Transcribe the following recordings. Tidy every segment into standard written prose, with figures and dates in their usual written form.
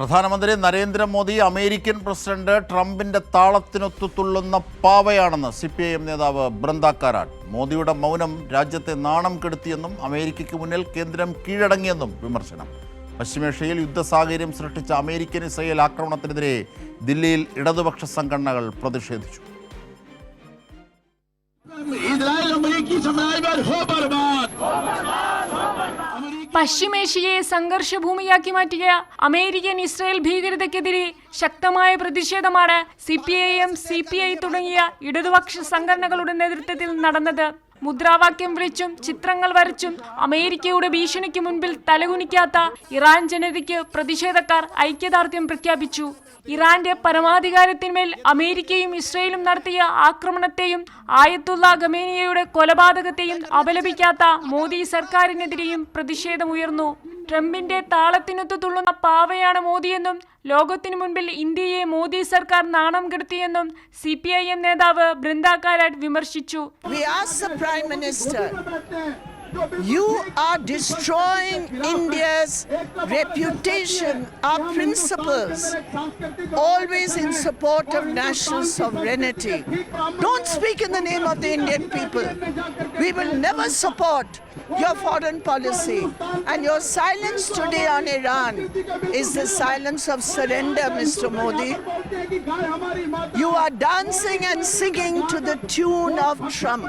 പ്രധാനമന്ത്രി Narendra Modi American president ട്രംപിന്റെ താളത്തിനൊത്തു തുള്ളുന്ന പാവയാണെന്ന് CPIM നേതാവ് ബൃന്ദ കാരാട്ട്. മോദിയുടെ മൗനം രാജ്യത്തെ നാണം കെടുത്തിയെന്നും അമേരിക്കയ്ക്ക് മുന്നിൽ കേന്ദ്രം കീഴടങ്ങിയെന്നും വിമർശനം. പശ്ചിമേഷ്യയിൽ യുദ്ധസാഹചര്യം സൃഷ്ടിച്ച അമേരിക്കൻ ഇസ്രയേൽ ആക്രമണത്തിനെതിരെ ദില്ലിയിൽ ഇടതുപക്ഷ സംഘടനകൾ പ്രതിഷേധിച്ചു. പശ്ചിമേഷ്യയെ സംഘർഷഭൂമിയാക്കി മാറ്റിയ അമേരിക്കൻ ഇസ്രായേൽ ഭീകരതയ്ക്കെതിരെ ശക്തമായ പ്രതിഷേധമാണ് CPIM, CPI തുടങ്ങിയ ഇടതുപക്ഷ സംഘടനകളുടെ നേതൃത്വത്തിൽ നടന്നത്. മുദ്രാവാക്യം വിളിച്ചും ചിത്രങ്ങൾ വരച്ചും അമേരിക്കയുടെ ഭീഷണിക്ക് മുൻപിൽ തലകുനിക്കാത്ത ഇറാൻ ജനതയ്ക്ക് പ്രതിഷേധക്കാർ ഐക്യദാർഢ്യം പ്രഖ്യാപിച്ചു. ഇറാന്റെ പരമാധികാരത്തിന്മേൽ അമേരിക്കയും ഇസ്രയേലും നടത്തിയ ആക്രമണത്തെയും ആയത്തുള്ള ഖമേനിയുടെ കൊലപാതകത്തെയും അപലപിക്കാത്ത മോദി സർക്കാരിനെതിരെയും പ്രതിഷേധമുയർന്നു. ട്രംപിന്റെ താളത്തിനൊത്തു തുള്ളുന്ന പാവയാണ് മോദിയെന്നും ലോകത്തിനു മുൻപിൽ ഇന്ത്യയെ മോദി സർക്കാർ നാണം കെടുത്തിയെന്നും CPIM നേതാവ് ബൃന്ദ കാരാട്ട് വിമർശിച്ചു. You are destroying India's reputation, our principles, always in support of national sovereignty. Don't speak in the name of the Indian people. We will never support your foreign policy. And your silence today on Iran is the silence of surrender, Mr. Modi. You are dancing and singing to the tune of Trump.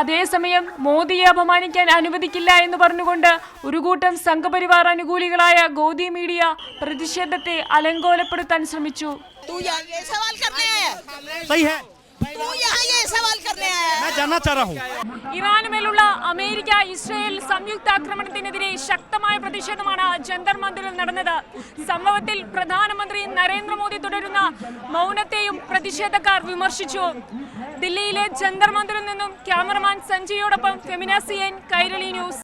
അതേസമയം മോദിയെ അപമാനിക്കാൻ അനുവദിക്കില്ല എന്ന് പറഞ്ഞുകൊണ്ട് ഒരു കൂട്ടം Sangh Parivar അനുകൂലികളായ Godi media പ്രതിഷേധത്തെ അലങ്കോലപ്പെടുത്താൻ ശ്രമിച്ചു. ഇറാനുമേലുള്ള അമേരിക്ക ഇസ്രയേൽ സംയുക്ത ആക്രമണത്തിനെതിരെ ശക്തമായ പ്രതിഷേധമാണ് ജന്തർ മന്ദിറിൽ നടന്നത്. സംഭവത്തിൽ പ്രധാനമന്ത്രി നരേന്ദ്രമോദി തുടരുന്ന മൗനത്തെയും പ്രതിഷേധക്കാർ വിമർശിച്ചു. ദില്ലിയിലെ ജന്തർ മന്ദിറിൽ നിന്നും ക്യാമറമാൻ സഞ്ജയോടൊപ്പം ഫെമിന CN, കൈരളി ന്യൂസ്.